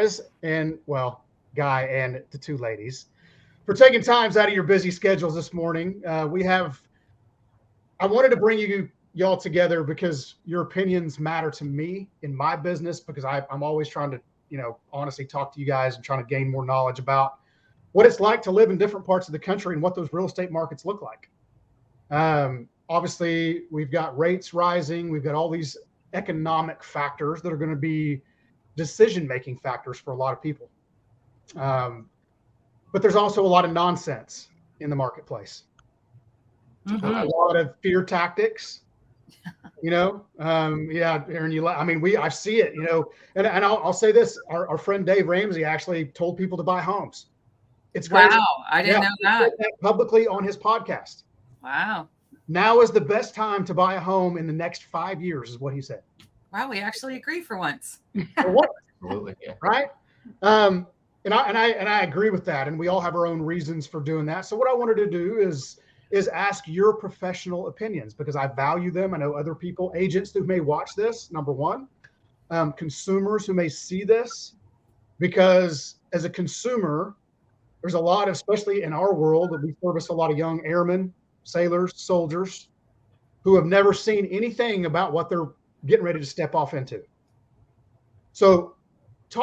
guys and guy and the two ladies for taking times out of your busy schedules this morning. I wanted to bring y'all together because your opinions matter to me in my business because I'm always trying to, honestly talk to you guys and trying to gain more knowledge about what it's like to live in different parts of the country and what those real estate markets look like. Obviously, we've got rates rising. We've got all these economic factors that are going to be decision-making factors for a lot of people. But there's also a lot of nonsense in the marketplace. Mm-hmm. A lot of fear tactics. Aaron, I see it, and I'll say this, our friend Dave Ramsey actually told people to buy homes. It's crazy. Wow. I didn't know that. Publicly on his podcast. Wow. Now is the best time to buy a home in the next 5 years is what he said. Wow. We actually agree for once. Absolutely. Yeah. Right. And I agree with that. And we all have our own reasons for doing that. So what I wanted to do is ask your professional opinions because I value them. I know other people, agents who may watch this, number one, consumers who may see this, because as a consumer, there's a lot of, especially in our world, that we service a lot of young airmen, sailors, soldiers who have never seen anything about what they're getting ready to step off into. So Jim,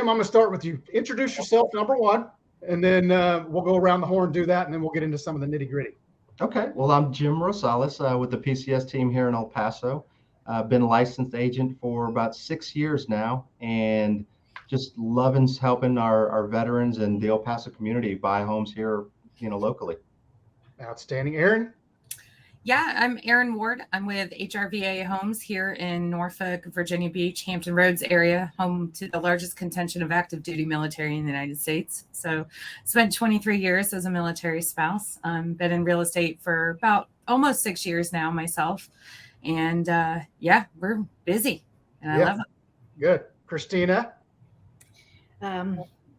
I'm going to start with you. Introduce yourself, number one. And then we'll go around the horn, do that, and then we'll get into some of the nitty gritty. Okay. Well, I'm Jim Rosales with the PCS team here in El Paso. I've been a licensed agent for about 6 years now, and just loving helping our veterans and the El Paso community buy homes here, locally. Outstanding. Aaron? Yeah, I'm Erin Ward. I'm with HRVA Homes here in Norfolk, Virginia Beach, Hampton Roads area, home to the largest contingent of active duty military in the United States. So spent 23 years as a military spouse. Been in real estate for about almost 6 years now myself. And we're busy and I love it. Good. Christina?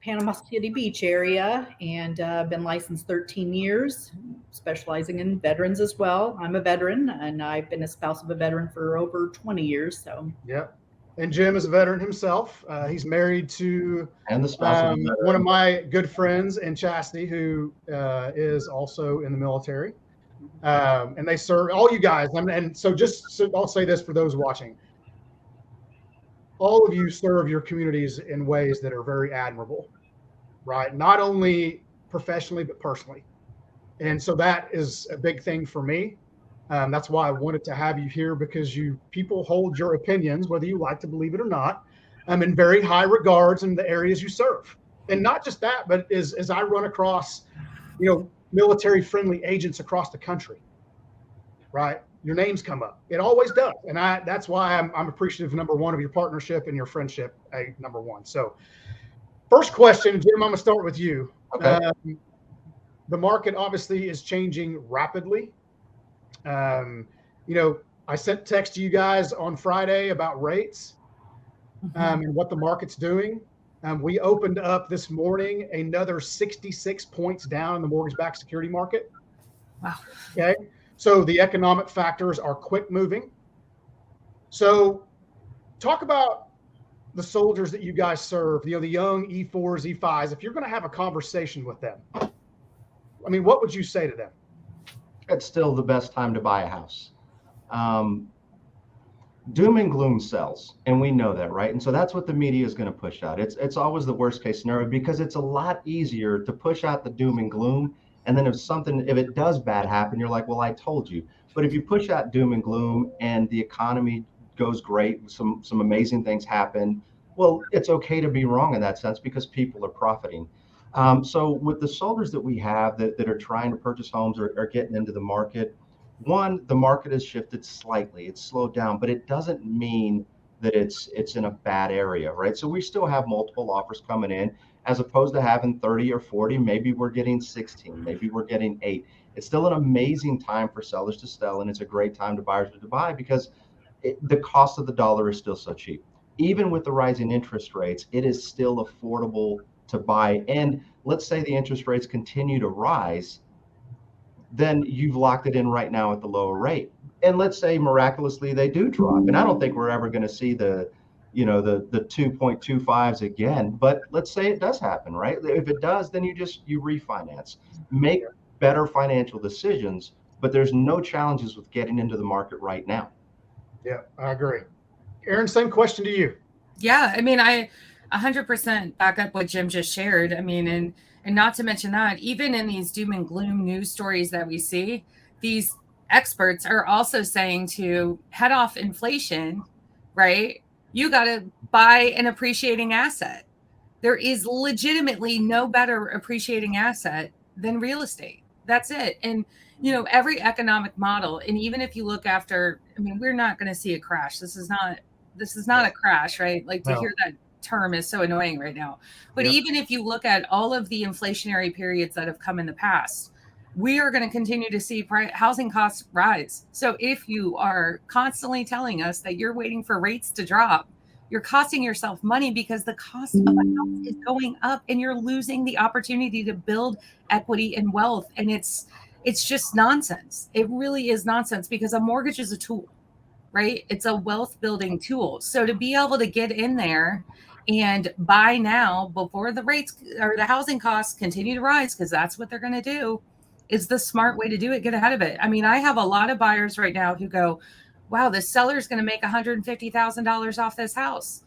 Panama City Beach area, and been licensed 13 years, specializing in veterans as well. I'm a veteran, and I've been a spouse of a veteran for over 20 years. So, yep. And Jim is a veteran himself. He's married to and the spouse of one of my good friends in Chastity, who is also in the military. And they serve all you guys. And so I'll say this for those watching. All of you serve your communities in ways that are very admirable, right? Not only professionally, but personally. And so that is a big thing for me. That's why I wanted to have you here, because people hold your opinions, whether you like to believe it or not, in very high regards in the areas you serve. And not just that, but as I run across, military friendly agents across the country, right? Your names come up. It always does. And that's why I'm appreciative, number one, of your partnership and your friendship, number one. So first question, Jim, I'm going to start with you. Okay. The market obviously is changing rapidly. I sent text to you guys on Friday about rates and what the market's doing. We opened up this morning another 66 points down in the mortgage-backed security market. Wow. Okay. So the economic factors are quick moving. So talk about the soldiers that you guys serve, the young E4s, E5s. If you're going to have a conversation with them, what would you say to them? It's still the best time to buy a house. Doom and gloom sells, and we know that, right? And so that's what the media is going to push out. It's always the worst case scenario, because it's a lot easier to push out the doom and gloom. And then if it does bad happen, you're like, well, I told you. But if you push out doom and gloom and the economy goes great, some amazing things happen, well, it's okay to be wrong in that sense, because people are profiting. So with the soldiers that we have that are trying to purchase homes or getting into the market, one, the market has shifted slightly. It's slowed down, but it doesn't mean that it's in a bad area, right? So we still have multiple offers coming in. As opposed to having 30 or 40, maybe we're getting 16, maybe we're getting 8. It's still an amazing time for sellers to sell, and it's a great time to buyers to buy, because the cost of the dollar is still so cheap. Even with the rising interest rates, it is still affordable to buy. And let's say the interest rates continue to rise, then you've locked it in right now at the lower rate. And let's say miraculously they do drop. And I don't think we're ever going to see the the 2.25s again. But let's say it does happen, right? If it does, then you refinance, make better financial decisions. But there's no challenges with getting into the market right now. Yeah, I agree. Aaron, same question to you. Yeah, I mean, I 100% back up what Jim just shared. I mean, and not to mention that even in these doom and gloom news stories that we see, these experts are also saying to head off inflation, right? You got to buy an appreciating asset. There is legitimately no better appreciating asset than real estate. That's it. And every economic model, and even if you look after, I mean, we're not going to see a crash. This is not a crash, right? Like to hear that term is so annoying right now. But even if you look at all of the inflationary periods that have come in the past, we are going to continue to see housing costs rise. So if you are constantly telling us that you're waiting for rates to drop, you're costing yourself money because the cost of a house is going up and you're losing the opportunity to build equity and wealth. And it's just nonsense. It really is nonsense because a mortgage is a tool, right? It's a wealth building tool. So to be able to get in there and buy now before the rates or the housing costs continue to rise, because that's what they're going to do, is the smart way to do it. Get ahead of it. I mean, I have a lot of buyers right now who go, wow, the seller's going to make $150,000 off this house.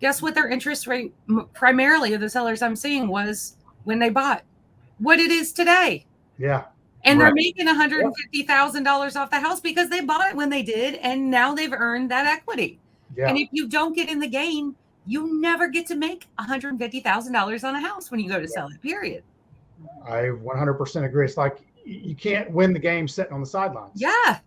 Guess what their interest rate, primarily of the sellers I'm seeing, was when they bought, what it is today. Yeah. And they're making $150,000 off the house because they bought it when they did, and now they've earned that equity. Yeah. And if you don't get in the game, you never get to make $150,000 on a house when you go to sell it, period. I 100% agree. It's like you can't win the game sitting on the sidelines. Yeah.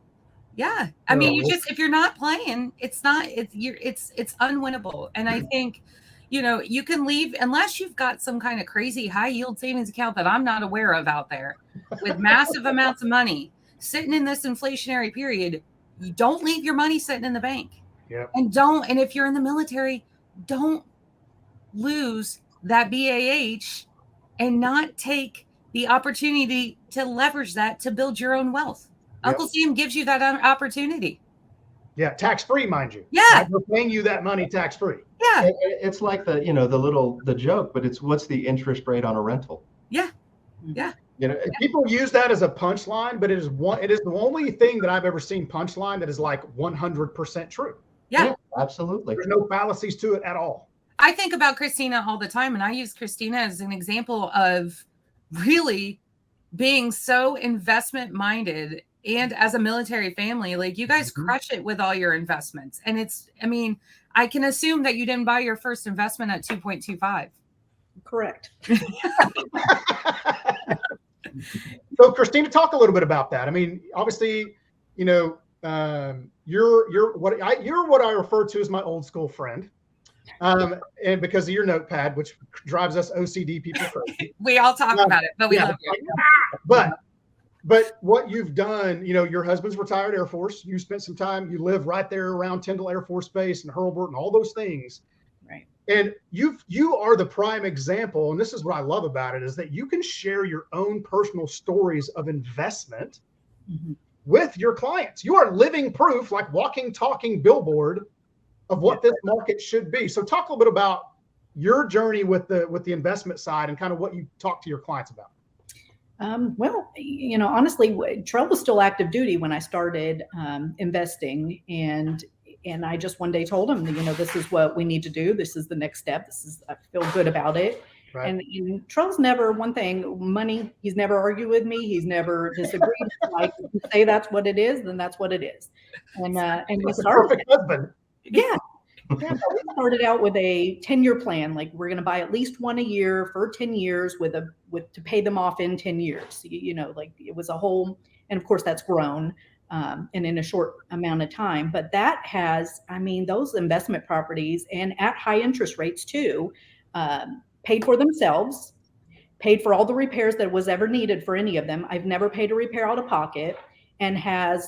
Yeah. I mean, if you're not playing, it's unwinnable. And I think, you can leave unless you've got some kind of crazy high yield savings account that I'm not aware of out there with massive amounts of money sitting in this inflationary period. You don't leave your money sitting in the bank. Yeah. And if you're in the military, don't lose that BAH and not take the opportunity to leverage that to build your own wealth. Yep. Uncle Sam gives you that opportunity. Yeah, tax-free, mind you. Yeah. We're paying you that money tax-free. Yeah. It's like the joke, but it's what's the interest rate on a rental? Yeah. Yeah. People use that as a punchline, but it is the only thing that I've ever seen punchline that is like 100% true. Yeah, absolutely. There's no fallacies to it at all. I think about Christina all the time, and I use Christina as an example of really being so investment minded. And as a military family, like you guys crush it with all your investments. And I can assume that you didn't buy your first investment at 2.25. Correct. So Christina, talk a little bit about that. I mean, obviously, you're what I refer to as my old school friend. And because of your notepad, which drives us OCD people crazy. We all talk about it, but we love you. But what you've done, your husband's retired Air Force. You spent some time, you live right there around Tyndall Air Force Base and Hurlburt and all those things. Right. And you are the prime example. And this is what I love about it, is that you can share your own personal stories of investment with your clients. You are living proof, like walking, talking billboard of what this market should be. So talk a little bit about your journey with the investment side and kind of what you talk to your clients about. Well, honestly, Trell was still active duty when I started investing, and I just one day told him, this is what we need to do. This is the next step. I feel good about it. Right. And Trell's never money. He's never argued with me. He's never disagreed. Like, if you say that's what it is, then that's what it is. And we started. Perfect husband. Yeah. Yeah, we started out with a 10-year plan. Like, we're going to buy at least one a year for 10 years to pay them off in 10 years. Like it was a whole, and of course that's grown and in a short amount of time. But that has, those investment properties, and at high interest rates too, paid for themselves, paid for all the repairs that was ever needed for any of them. I've never paid a repair out of pocket, and has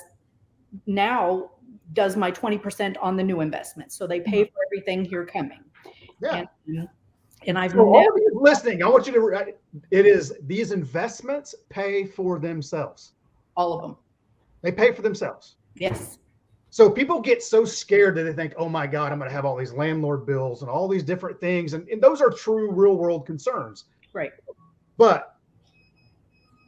now does my 20% on the new investment. So they pay for everything here coming. Yeah. And I've all of you listening, I want you to, these investments pay for themselves. All of them. They pay for themselves. Yes. So people get so scared that they think, oh my God, I'm going to have all these landlord bills and all these different things. And those are true real world concerns. Right. But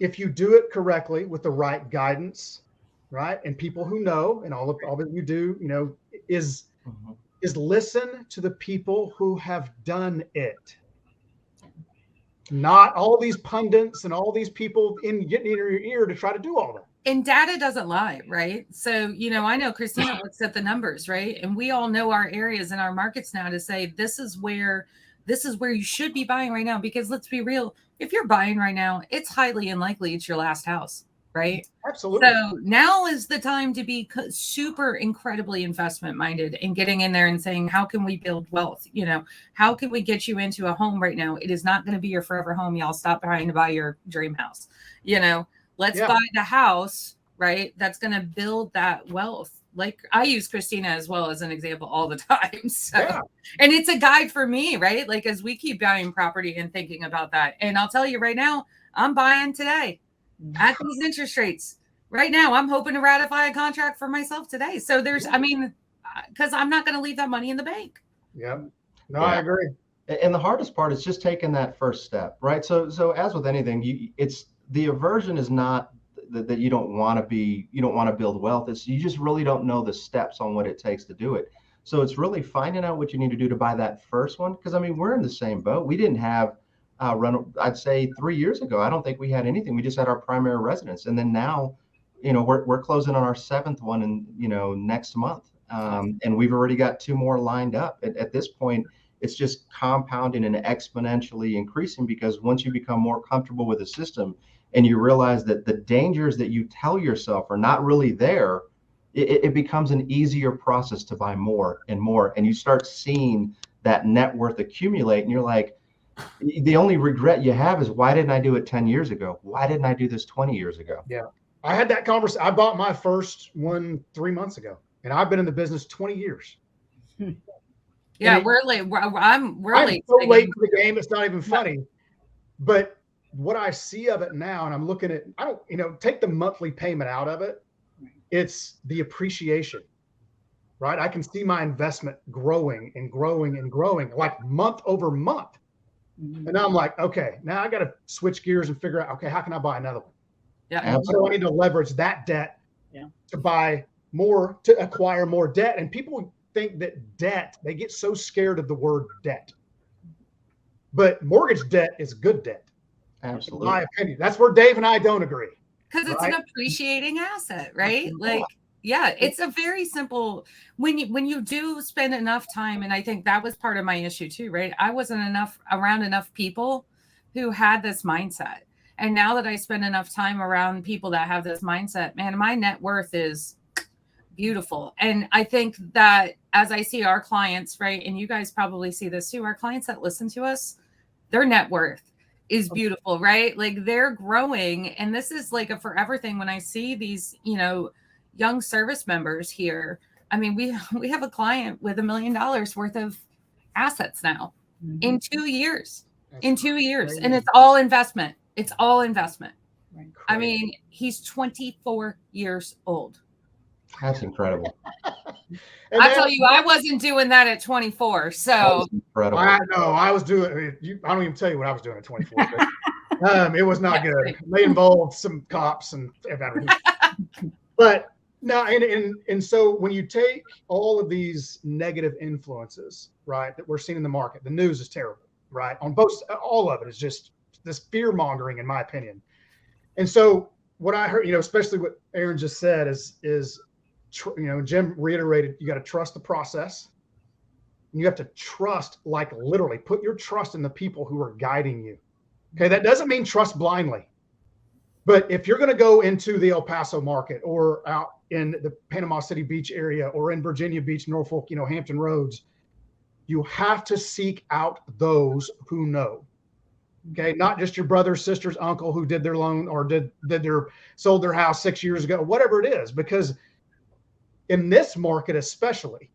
if you do it correctly with the right guidance, right, and people who know, and all that you do, is listen to the people who have done it. Not all these pundits and all these people getting in your ear to try to do all that. And data doesn't lie, right? So, I know Christina looks at the numbers, right? And we all know our areas and our markets now to say, this is where you should be buying right now. Because let's be real, if you're buying right now, it's highly unlikely it's your last house, right? Absolutely. So now is the time to be super incredibly investment minded and getting in there and saying, how can we build wealth? How can we get you into a home right now? It is not going to be your forever home. Y'all stop trying to buy your dream house. Let's buy the house, right? That's going to build that wealth. Like I use Christina as well as an example all the time. So, and it's a guide for me, right? Like as we keep buying property and thinking about that. And I'll tell you right now, I'm buying today at these interest rates. Right now, I'm hoping to ratify a contract for myself today. So because I'm not going to leave that money in the bank. Yeah. No, I agree. And the hardest part is just taking that first step, right? So as with anything, it's the aversion is not that you don't want to build wealth. It's you just really don't know the steps on what it takes to do it. So it's really finding out what you need to do to buy that first one. Because we're in the same boat. We didn't have I'd say 3 years ago, I don't think we had anything. We just had our primary residence, and then now, we're closing on our 7th one, in next month, and we've already got 2 more lined up. At this point, it's just compounding and exponentially increasing because once you become more comfortable with the system and you realize that the dangers that you tell yourself are not really there, it becomes an easier process to buy more and more. And you start seeing that net worth accumulate. And you're like, the only regret you have is, why didn't I do it 10 years ago? Why didn't I do this 20 years ago? Yeah. I had that conversation. I bought my first one 3 months ago, and I've been in the business 20 years. Yeah, we're late. I'm so late to the game. It's not even funny. But what I see of it now, and I'm looking at, I don't, take the monthly payment out of it. It's the appreciation, right? I can see my investment growing and growing and growing, like month over month. And now I'm like, okay, now I got to switch gears and figure out, okay, how can I buy another one? Yeah. So I need to leverage that debt to buy more, to acquire more debt. And people think that debt, they get so scared of the word debt. But mortgage debt is good debt. Absolutely. In my opinion. That's where Dave and I don't agree. Because it's an appreciating asset, right? Like, yeah, it's a very simple, when you do spend enough time, and I think that was part of my issue too, right? I wasn't around enough people who had this mindset. And now that I spend enough time around people that have this mindset, man, my net worth is beautiful. And I think that as I see our clients, right, and you guys probably see this too, our clients that listen to us, their net worth is beautiful, right? Like they're growing. And this is like a forever thing. When I see these, young service members here, we have a client with $1 million worth of assets now in 2 years. In 2 years. Crazy. And it's all investment. It's all investment. Right. He's 24 years old. That's incredible. I tell you, I wasn't doing that at 24. So incredible. I know I was doing. I don't even tell you what I was doing at 24. But, it was not good. They involved some cops and everything. But no, and so when you take all of these negative influences, right, that we're seeing in the market, the news is terrible, right? On all of it is just this fear mongering, in my opinion. And so what I heard, especially what Aaron just said is Jim reiterated, you got to trust the process. And you have to trust, like literally put your trust in the people who are guiding you. Okay. That doesn't mean trust blindly, but if you're going to go into the El Paso market or out in the Panama City Beach area or in Virginia Beach, Norfolk, Hampton Roads, you have to seek out those who know. Okay. Not just your brother, sister's uncle who did their loan or sold their house 6 years ago, whatever it is, because in this market, especially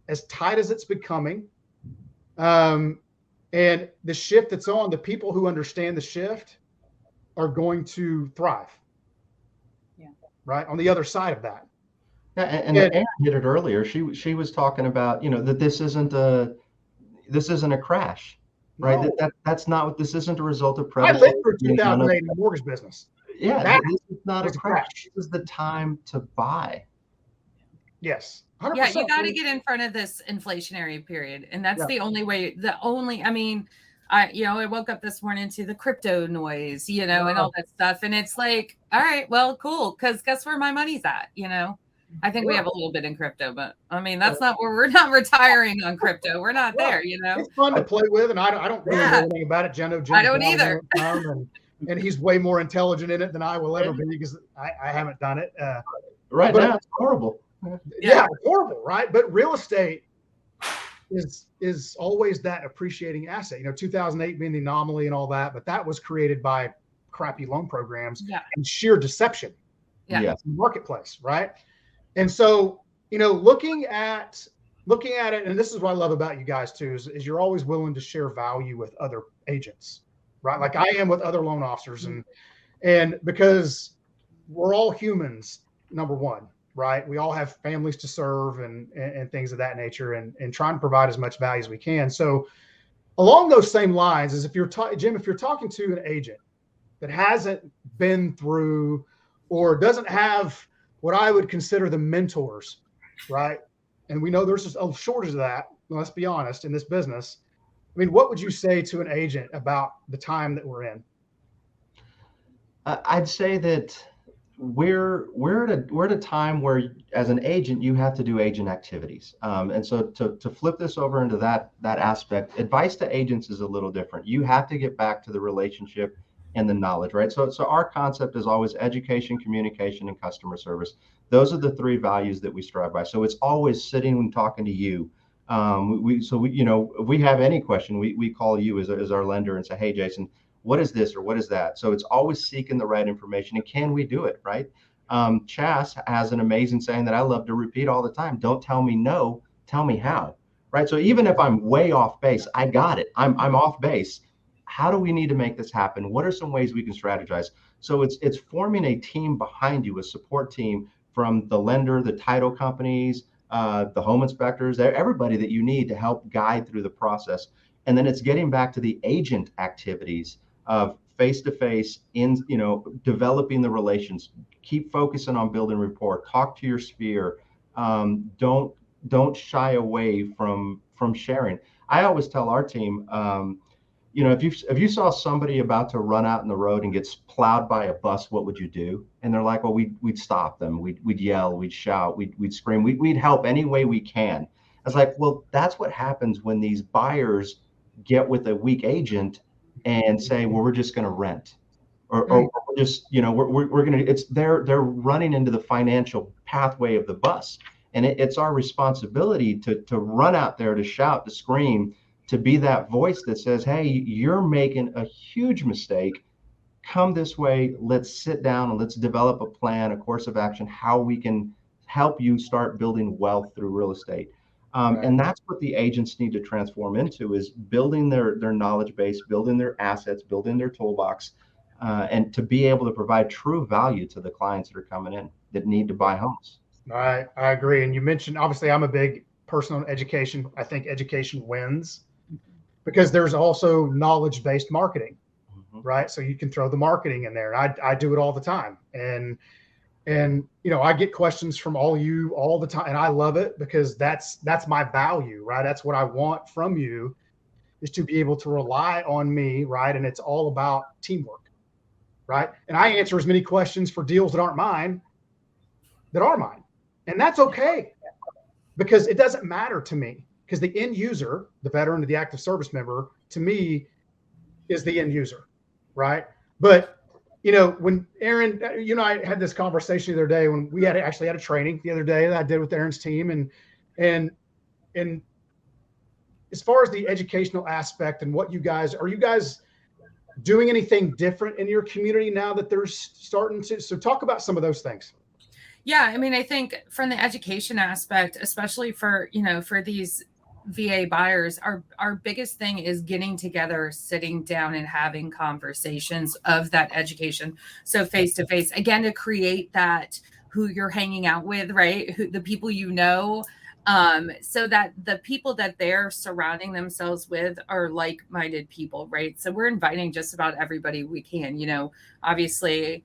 as tight as it's becoming, and the shift that's on, the people who understand the shift are going to thrive. Yeah. Right. On the other side of that. Yeah, and Erin hit it earlier. She was talking about, that this isn't a crash, right? No. That's not what this isn't a result of I predatory. lived through 2008 in the mortgage business. Yeah, That this is not a was a crash. crash. This is the time to buy. Yes. 100%. Yeah, you got to get in front of this inflationary period. And that's the only way, I mean, I woke up this morning to the crypto noise, and all that stuff. And it's like, all right, well, cool. Because guess where my money's at, I think we have a little bit in crypto, but I mean, that's not where we're not retiring on crypto. We're not there, It's fun to play with. And I don't really know anything about it. Jim I don't either. And he's way more intelligent in it than I will ever be because I haven't done it. Right now, it's horrible. Yeah, it's horrible, right? But real estate is always that appreciating asset. 2008 being the anomaly and all that, but that was created by crappy loan programs and sheer deception in the marketplace, right? And so, looking at it, and this is what I love about you guys too, is you're always willing to share value with other agents, right? Like I am with other loan officers, and because we're all humans, number one. Right. We all have families to serve and things of that nature and trying to provide as much value as we can. So along those same lines is Jim, if you're talking to an agent that hasn't been through or doesn't have what I would consider the mentors, right? And we know there's a shortage of that. Let's be honest, in this business. I mean, what would you say to an agent about the time that we're in? I'd say that we're at a time where, as an agent, you have to do agent activities, and so to flip this over into that aspect, advice to agents is a little different. You have to get back to the relationship and the knowledge, right? So our concept is always education, communication, and customer service. Those are the three values that we strive by. So it's always sitting and talking to you. If we have any question, we call you as our lender and say, hey, Jason, what is this or what is that? So it's always seeking the right information. And can we do it, right? Chas has an amazing saying that I love to repeat all the time. Don't tell me no, tell me how, right? So even if I'm way off base, I got it. I'm off base. How do we need to make this happen? What are some ways we can strategize? So it's forming a team behind you, a support team from the lender, the title companies, the home inspectors, everybody that you need to help guide through the process. And then it's getting back to the agent activities of face-to-face in, developing the relations, keep focusing on building rapport, talk to your sphere. Don't shy away from sharing. I always tell our team, if you saw somebody about to run out in the road and gets plowed by a bus, what would you do? And they're like, well, we'd stop them. We'd yell, we'd shout, we'd scream, we'd help any way we can. I was like, well, that's what happens when these buyers get with a weak agent and say, well, we're just going to rent, or we're just, we're going to, they're running into the financial pathway of the bus. And it's our responsibility to run out there, to shout, to scream, to be that voice that says, hey, you're making a huge mistake. Come this way. Let's sit down and let's develop a plan, a course of action, how we can help you start building wealth through real estate. And that's what the agents need to transform into, is building their knowledge base, building their assets, building their toolbox, and to be able to provide true value to the clients that are coming in that need to buy homes. I agree. And you mentioned, obviously, I'm a big person on education. I think education wins because there's also knowledge-based marketing, right? So you can throw the marketing in there. I do it all the time. And I get questions from all you all the time, and I love it because that's my value, right? That's what I want from you, is to be able to rely on me, right? And it's all about teamwork, right? And I answer as many questions for deals that aren't mine, and that's okay, because it doesn't matter to me, because the end user, the veteran or the active service member, to me is the end user, right? But when Erin, you and I had this conversation the other day when we actually had a training the other day that I did with Erin's team, and as far as the educational aspect and are you guys doing anything different in your community now that they're starting to? So talk about some of those things. Yeah, I mean, I think from the education aspect, especially for these VA buyers, our biggest thing is getting together, sitting down and having conversations of that education. So face to face, again, to create that who you're hanging out with, right? The people you know, so that the people that they're surrounding themselves with are like-minded people, right? So we're inviting just about everybody we can, obviously.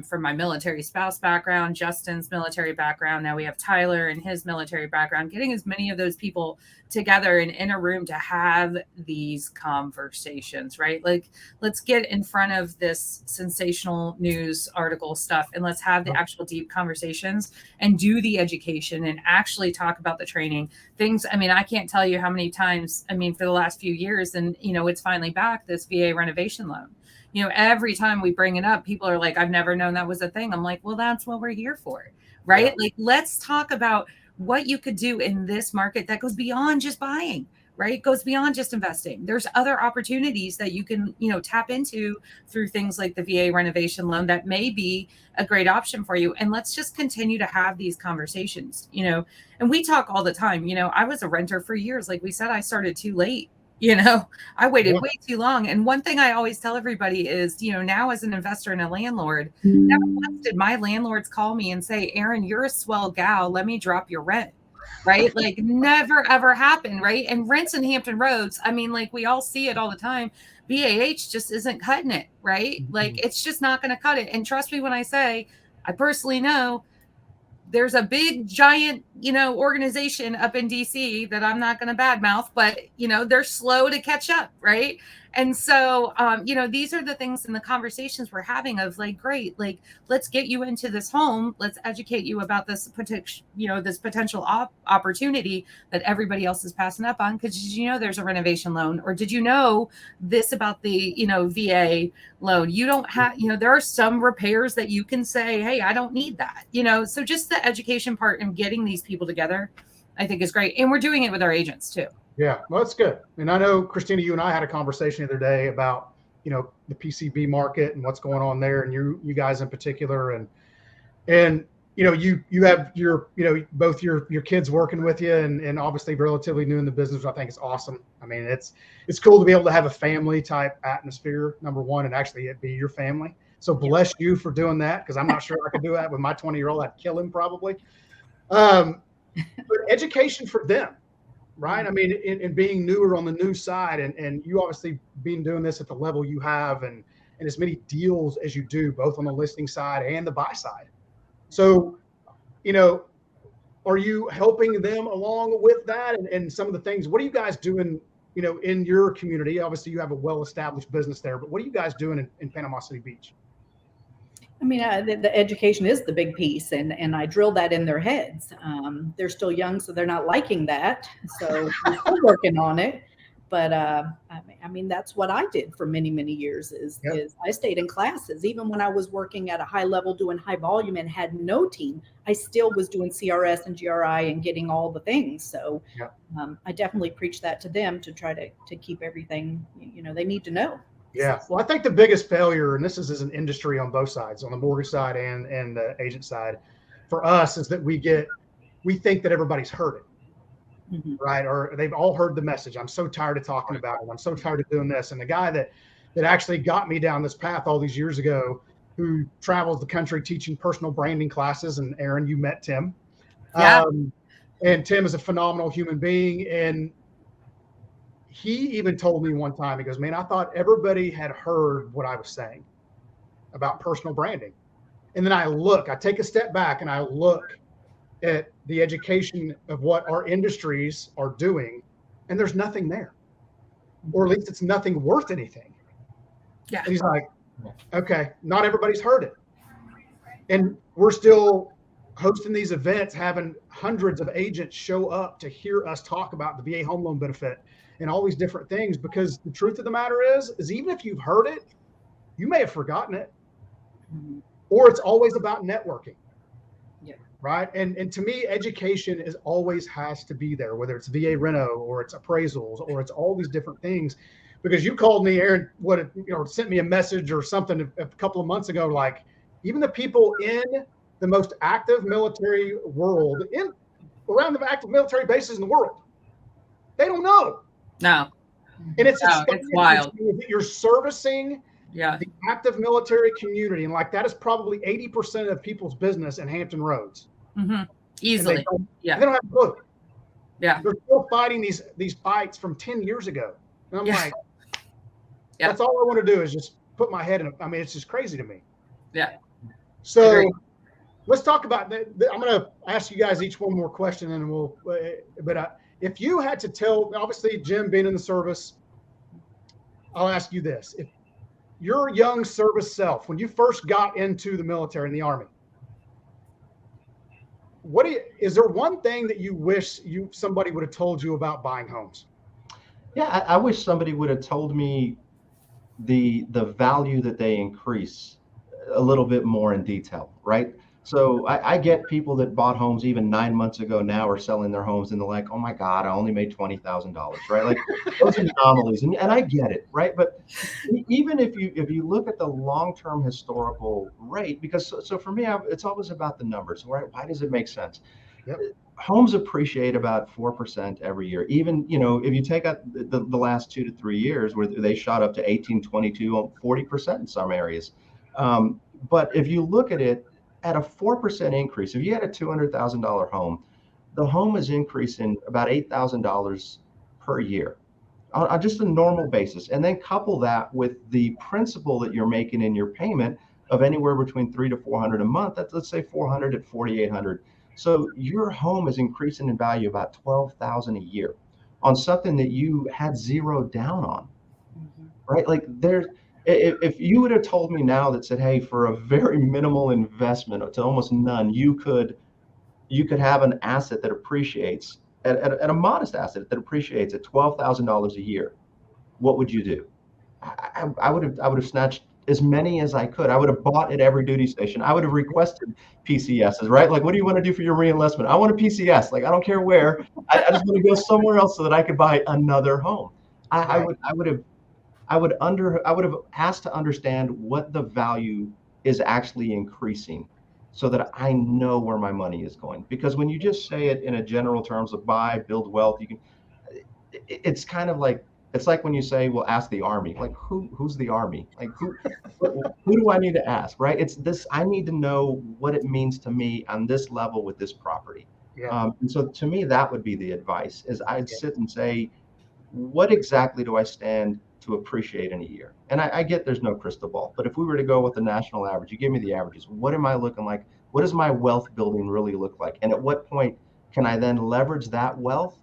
From my military spouse background, Justin's military background. Now we have Tyler and his military background, getting as many of those people together and in a room to have these conversations, right? Like, let's get in front of this sensational news article stuff and let's have the actual deep conversations and do the education and actually talk about the training things. I mean, I can't tell you how many times, for the last few years, and, it's finally back, this VA renovation loan. Every time we bring it up, people are like, I've never known that was a thing. I'm like, well, that's what we're here for, right? Yeah. Like, let's talk about what you could do in this market that goes beyond just buying, right? Goes beyond just investing. There's other opportunities that you can, tap into through things like the VA renovation loan that may be a great option for you. And let's just continue to have these conversations, and we talk all the time. I was a renter for years. Like we said, I started too late. I waited way too long. And one thing I always tell everybody is, now as an investor and a landlord, never once did my landlords call me and say, Erin, you're a swell gal. Let me drop your rent. Right. Like never, ever happened. Right. And rents in Hampton Roads, like we all see it all the time. BAH just isn't cutting it. Right. Like it's just not going to cut it. And trust me when I say, I personally know there's a big giant, organization up in DC that I'm not going to badmouth, but, they're slow to catch up. Right. And so, these are the things in the conversations we're having of like, great, like, let's get you into this home. Let's educate you about this potential opportunity that everybody else is passing up on. Cause did there's a renovation loan, or did this about the, VA loan? You don't have, there are some repairs that you can say, hey, I don't need that, so just the education part and getting these people together, I think is great. And we're doing it with our agents too. Yeah, well, that's good. And I know, Christina, you and I had a conversation the other day about, the PCB market and what's going on there, and you guys in particular, and you have your, both your kids working with you, and obviously relatively new in the business, which I think is awesome. It's cool to be able to have a family type atmosphere, number one, and actually it be your family. So bless you for doing that, because I'm not sure I could do that with my 20-year-old. I'd kill him probably. But education for them. Right. In being newer on the new side, and you obviously been doing this at the level you have, and as many deals as you do, both on the listing side and the buy side. So, are you helping them along with that and some of the things? What are you guys doing, in your community? Obviously, you have a well-established business there, but what are you guys doing in Panama City Beach? The education is the big piece, and I drill that in their heads. They're still young, so they're not liking that. So we're still working on it. But that's what I did for many, many years is I stayed in classes. Even when I was working at a high level doing high volume and had no team, I still was doing CRS and GRI and getting all the things. So I definitely preach that to them to try to keep everything, they need to know. Yeah. Well, I think the biggest failure, and this is as an industry on both sides, on the mortgage side and the agent side, for us is that we think that everybody's heard it, right? Or they've all heard the message. I'm so tired of talking about it. I'm so tired of doing this. And the guy that actually got me down this path all these years ago, who travels the country teaching personal branding classes, and Erin, you met Tim. Yeah. And Tim is a phenomenal human being. And he even told me one time, he goes, man, I thought everybody had heard what I was saying about personal branding. And then I take a step back and I look at the education of what our industries are doing, and there's nothing there, or at least it's nothing worth anything. Yeah. And he's like, okay, not everybody's heard it. And we're still hosting these events, having hundreds of agents show up to hear us talk about the VA home loan benefit and all these different things, because the truth of the matter is even if you've heard it, you may have forgotten it, or it's always about networking. Yeah. Right. And to me, education always has to be there, whether it's VA reno or it's appraisals or it's all these different things. Because you called me, Erin, sent me a message or something a couple of months ago, like even the people in the most active military world, around the active military bases in the world, they don't know. No. And it's wild. You're servicing Yeah. The active military community, and like that is probably 80% of people's business in Hampton Roads. Easily. They don't Yeah. have a clue. Yeah. They're still fighting these fights from 10 years ago. And I'm like, that's all I want to do is just put my head in it. I mean, it's just crazy to me. Yeah. So let's talk about that. I'm going to ask you guys each one more question, and if you had to tell, obviously, Jim being in the service, I'll ask you this. If your young service self, when you first got into the military and the Army, is there one thing that you wish somebody would have told you about buying homes? Yeah, I wish somebody would have told me the value that they increase a little bit more in detail, right? So I get people that bought homes even 9 months ago now are selling their homes and they're like, oh my God, I only made $20,000, right? Like those anomalies, and I get it, right? But even if you look at the long-term historical rate, because so for me, it's always about the numbers, right? Why does it make sense? Yep. Homes appreciate about 4% every year. Even, if you take out the last 2 to 3 years where they shot up to 18, 22, 40% in some areas. But if you look at it at a 4% increase, if you had a $200,000 home, the home is increasing about $8,000 per year on just a normal basis. And then couple that with the principal that you're making in your payment of anywhere between $300 to $400 a month. That's, let's say, $400 at $4,800. So your home is increasing in value about $12,000 a year on something that you had zero down on, right? Like if you would have told me now that said, hey, for a very minimal investment to almost none, you could have an asset that appreciates at a modest asset that appreciates at $12,000 a year, what would you do? I would have snatched as many as I could. I would have bought at every duty station. I would have requested PCSs, right? Like, what do you want to do for your reenlistment? I want a PCS. Like, I don't care where. I just want to go somewhere else so that I could buy another home. I would have asked to understand what the value is actually increasing so that I know where my money is going. Because when you just say it in a general terms of buy, build wealth, it's kind of like, it's like when you say, well, ask the Army. Like, who's the Army? Like, who do I need to ask, right? It's this, I need to know what it means to me on this level with this property. Yeah. And so to me, that would be the advice, is I'd sit and say, what exactly do I stand to appreciate in a year? And I get there's no crystal ball, but if we were to go with the national average, you give me the averages. What am I looking like? What does my wealth building really look like? And at what point can I then leverage that wealth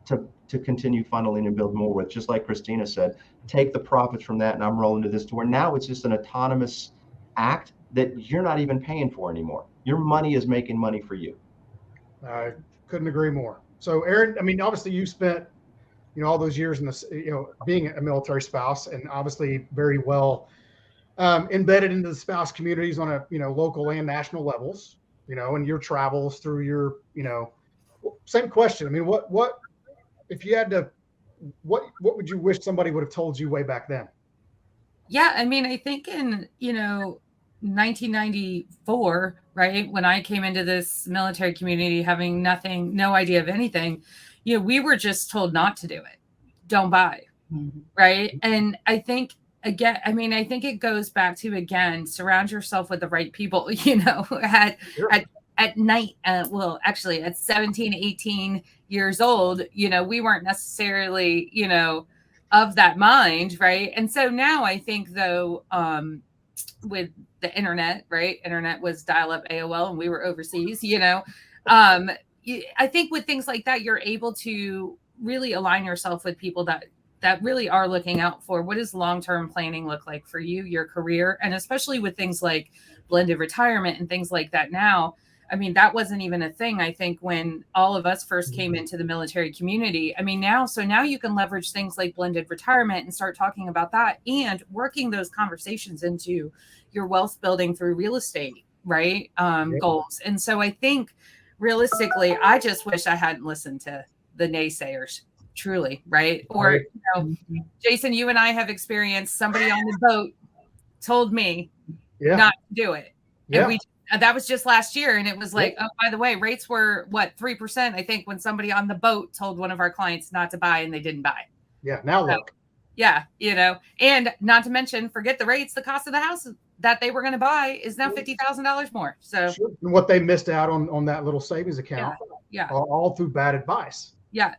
to continue funneling and build more with? Just like Christina said, take the profits from that and I'm rolling to this, to where now it's just an autonomous act that you're not even paying for anymore. Your money is making money for you. I couldn't agree more. So Aaron, I mean, obviously you spent, all those years in this, being a military spouse, and obviously very well embedded into the spouse communities on a, local and national levels, and your travels through your, same question. I mean, what, if you had to, what would you wish somebody would have told you way back then? Yeah. I mean, I think in, 1994, right, when I came into this military community, having no idea of anything, we were just told not to do it. Don't buy. Right. And I think, again, I think it goes back to, again, surround yourself with the right people, at night, well, actually at 17, 18 years old, we weren't necessarily, of that mind. Right. And so now I think, though, with the internet, right, internet was dial up AOL and we were overseas, I think with things like that, you're able to really align yourself with people that really are looking out for what does long-term planning look like for you, your career, and especially with things like blended retirement and things like that now. I mean, that wasn't even a thing, I think, when all of us first came into the military community. I mean, now you can leverage things like blended retirement and start talking about that and working those conversations into your wealth building through real estate, right? Goals. And so I think realistically, I just wish I hadn't listened to the naysayers, truly, right? Or, Jason, you and I have experienced somebody on the boat told me not to do it. And that was just last year. And it was like, oh, by the way, rates were 3%, I think, when somebody on the boat told one of our clients not to buy and they didn't buy. Yeah. Now look. Yeah, and not to mention, forget the rates. The cost of the house that they were going to buy is now $50,000 more. So Sure. And what they missed out on that little savings account, yeah, all through bad advice. yeah.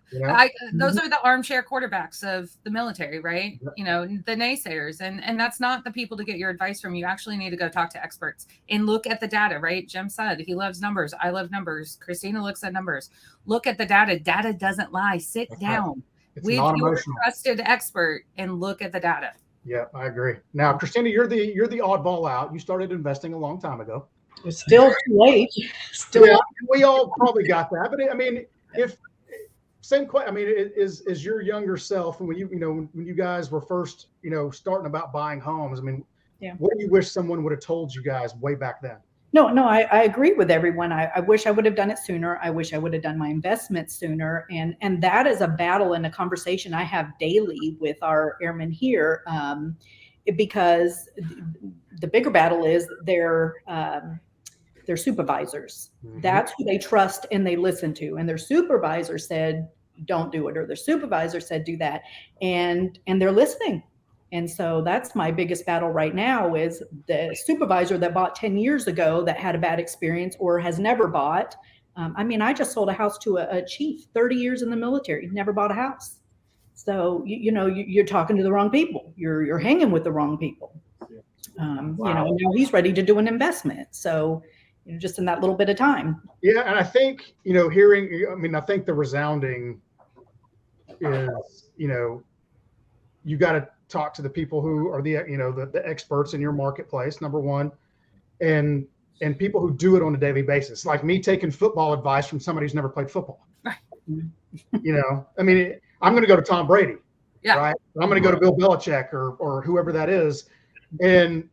Those are the armchair quarterbacks of the military, right? The naysayers, and that's not the people to get your advice from. You actually need to go talk to experts and look at the data, right? Jim said he loves numbers. I love numbers. Christina looks at numbers. Look at the data. Data doesn't lie. Sit down with your trusted expert and look at the data. Yeah, I agree. Now, Christina, you're the oddball out. You started investing a long time ago. It's still too late. We all probably got that, but I mean, same question. I mean, is your younger self, and when you guys were first, starting about buying homes, I mean, what do you wish someone would have told you guys way back then? No, I agree with everyone. I wish I would have done it sooner. I wish I would have done my investments sooner. And that is a battle and a conversation I have daily with our airmen here, because the bigger battle is their supervisors. Mm-hmm. That's who they trust and they listen to. And their supervisor said, don't do it. Or their supervisor said, do that. And they're listening. And so that's my biggest battle right now is the supervisor that bought 10 years ago that had a bad experience or has never bought. I just sold a house to a chief, 30 years in the military, never bought a house. So, you're talking to the wrong people. You're hanging with the wrong people. Wow. Now he's ready to do an investment. So, just in that little bit of time. Yeah. And I think, I think the resounding is, you got to talk to the people who are the experts in your marketplace, number one, and people who do it on a daily basis. Like me taking football advice from somebody who's never played football. Right. I'm going to go to Tom Brady, right? I'm going to go to Bill Belichick or whoever that is, and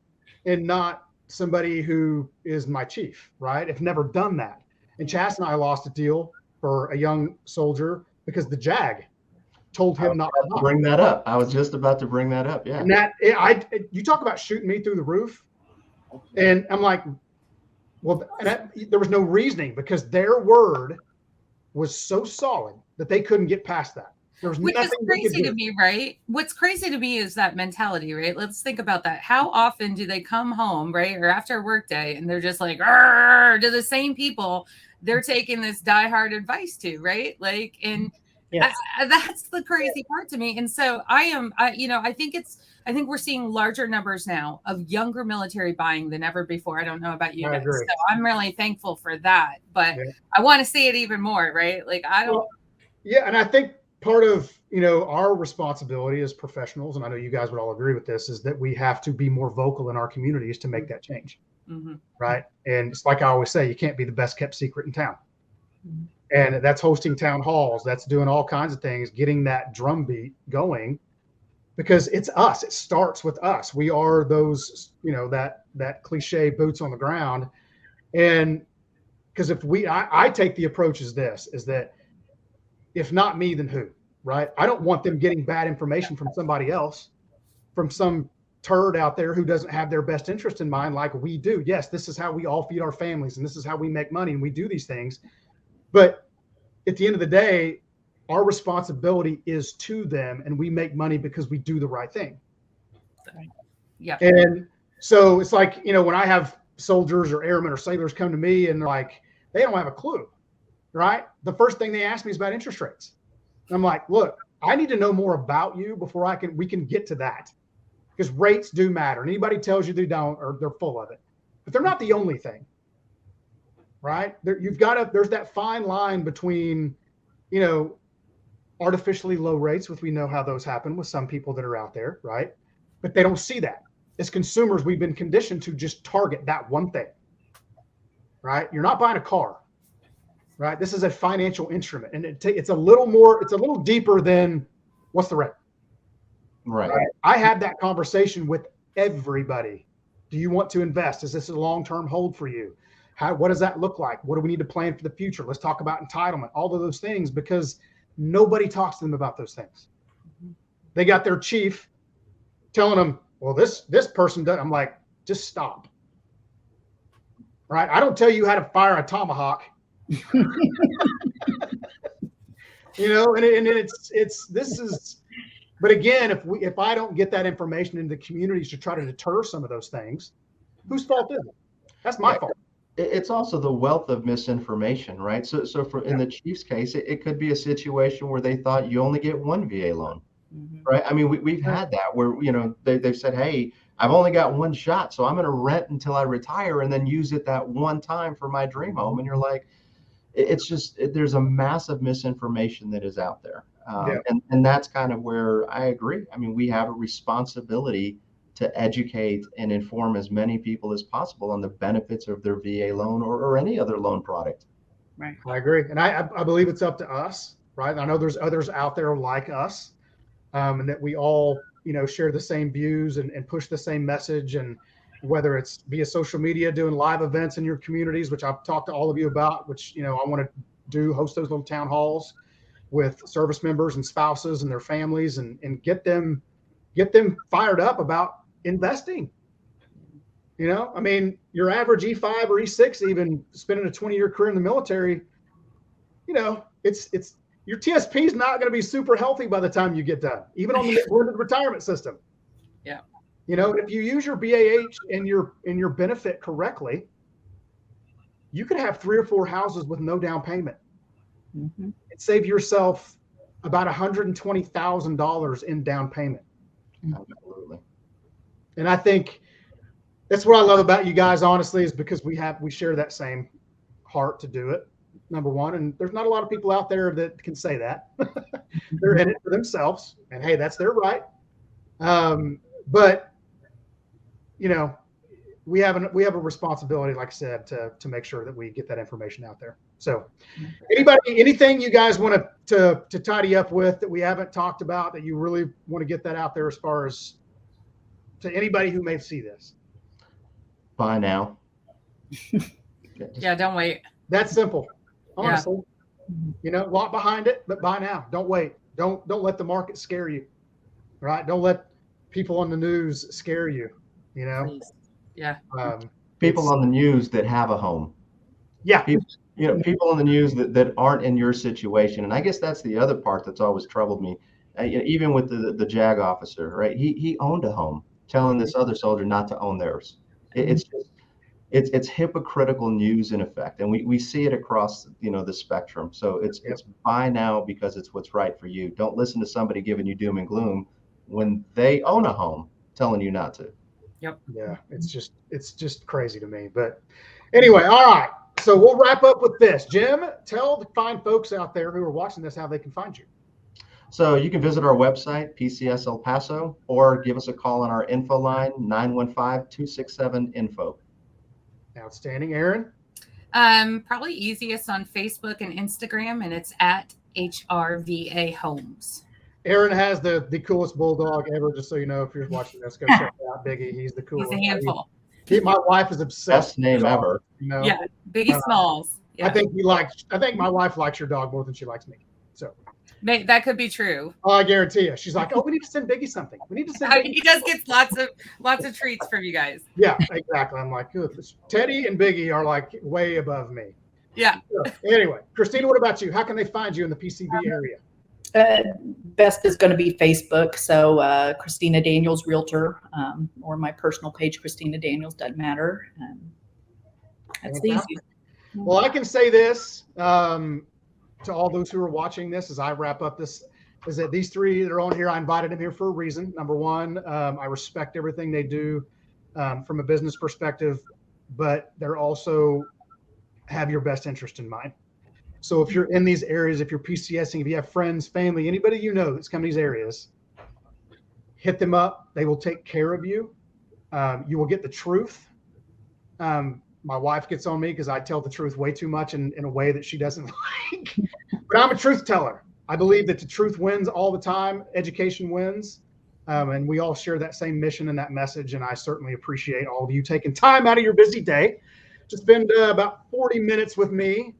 not somebody who is my chief, right? I've never done that. And Chas and I lost a deal for a young soldier because the JAG told him not to bring that up. I was just about to bring that up. Yeah. And you talk about shooting me through the roof. And I'm like, well, there was no reasoning because their word was so solid that they couldn't get past that. There was Which is crazy to me, right? What's crazy to me is that mentality, right? Let's think about that. How often do they come home, right? Or after a work day and they're just like, to the same people they're taking this diehard advice to, right? Like, and yes. That's the crazy part to me. And so I think we're seeing larger numbers now of younger military buying than ever before. I don't know about you guys. So I'm really thankful for that, but I want to see it even more, right? Like and I think part of, our responsibility as professionals, and I know you guys would all agree with this, is that we have to be more vocal in our communities to make that change. Mm-hmm. Right. And it's like I always say, you can't be the best kept secret in town. Mm-hmm. And that's hosting town halls. That's doing all kinds of things, getting that drumbeat going, because it's us. It starts with us. We are those, that cliche boots on the ground. And because I take the approach is that if not me, then who, right? I don't want them getting bad information from somebody else, from some turd out there who doesn't have their best interest in mind like we do. Yes, this is how we all feed our families and this is how we make money and we do these things. But at the end of the day, our responsibility is to them and we make money because we do the right thing. Yeah. And so it's like, when I have soldiers or airmen or sailors come to me and they're like, they don't have a clue, right? The first thing they ask me is about interest rates. And I'm like, look, I need to know more about you before we can get to that. Because rates do matter. And anybody tells you they don't, or they're full of it. But they're not the only thing, right? There's that fine line between, artificially low rates, which we know how those happen with some people that are out there, right? But they don't see that. As consumers, we've been conditioned to just target that one thing, right? You're not buying a car, right? This is a financial instrument, and it's a little deeper than what's the rate. Right. I had that conversation with everybody. Do you want to invest? Is this a long-term hold for you? What does that look like? What do we need to plan for the future? Let's talk about entitlement, all of those things, because nobody talks to them about those things. They got their chief telling them, well, this person does. I'm like, just stop. Right? I don't tell you how to fire a tomahawk. And this is, But again, if I don't get that information into the communities to try to deter some of those things, whose fault is it? That's my fault. It's also the wealth of misinformation, right? So in the Chiefs case, it could be a situation where they thought you only get one VA loan, right? I mean, we've had that where, they've said, hey, I've only got one shot, so I'm going to rent until I retire and then use it that one time for my dream home. And you're like, it's just, there's a massive misinformation that is out there. And that's kind of where I agree. I mean, we have a responsibility to educate and inform as many people as possible on the benefits of their VA loan or any other loan product. Right. I agree. And I believe it's up to us, right? I know there's others out there like us, and that we all, share the same views and push the same message. And whether it's via social media, doing live events in your communities, which I've talked to all of you about, which, I want to host those little town halls with service members and spouses and their families and get them fired up about investing. I mean, your average E5 or E6, even spending a 20-year career in the military, it's your TSP is not going to be super healthy by the time you get done, even on the retirement system. Yeah. If you use your BAH and your benefit correctly, you could have 3 or 4 houses with no down payment. And save yourself about $120,000 in down payment. Absolutely. And I think that's what I love about you guys, honestly, is because we share that same heart to do it, number one. And there's not a lot of people out there that can say that. They're in it for themselves, and hey, that's their right. But we have a responsibility, like I said, to make sure that we get that information out there. So anything you guys want to tidy up with that we haven't talked about that you really want to get that out there as far as to anybody who may see this? Buy now. Yeah, don't wait. That's simple. Honestly, a lot behind it, but buy now. Don't wait. Don't let the market scare you. Right? Don't let people on the news scare you. Please. Yeah. People on the news that have a home. Yeah. People on the news that aren't in your situation. And I guess that's the other part that's always troubled me. Even with the JAG officer, right? He owned a home, telling this other soldier not to own theirs. It's hypocritical news in effect. And we see it across, the spectrum. So it's buy now because it's what's right for you. Don't listen to somebody giving you doom and gloom when they own a home telling you not to. Yep. Yeah, it's just crazy to me. But anyway, all right. So we'll wrap up with this. Jim, tell the fine folks out there who are watching this how they can find you. So you can visit our website, PCS El Paso, or give us a call on our info line, 915-267-INFO. Outstanding. Aaron? Probably easiest on Facebook and Instagram, and it's at HRVA Homes. Aaron has the coolest bulldog ever, just so you know, if you're watching this, go check out Biggie. He's the coolest. He's a handful. My wife is obsessed. Best name ever. Yeah, Biggie Smalls. Yeah. I think my wife likes your dog more than she likes me. So that could be true. Oh, I guarantee you. She's like, we need to send Biggie something. We need to send. He does get lots of treats from you guys. Yeah, exactly. I'm like, good. Teddy and Biggie are like way above me. Yeah. So, anyway, Christina, what about you? How can they find you in the PCB area? Best is going to be Facebook. So Christina Daniels Realtor, or my personal page, Christina Daniels, doesn't matter. That's the easiest. Well, I can say this to all those who are watching this as I wrap up this, is that these three that are on here, I invited them here for a reason. Number one, I respect everything they do from a business perspective, but they're also have your best interest in mind. So if you're in these areas, if you're PCSing, if you have friends, family, anybody that's come to these areas, hit them up. They will take care of you. You will get the truth. My wife gets on me because I tell the truth way too much in a way that she doesn't like. But I'm a truth teller. I believe that the truth wins all the time. Education wins. And we all share that same mission and that message. And I certainly appreciate all of you taking time out of your busy day to spend about 40 minutes with me.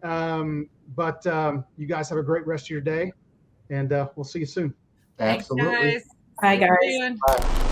But you guys have a great rest of your day, and we'll see you soon. Absolutely. Thanks, guys. Bye, guys. Bye.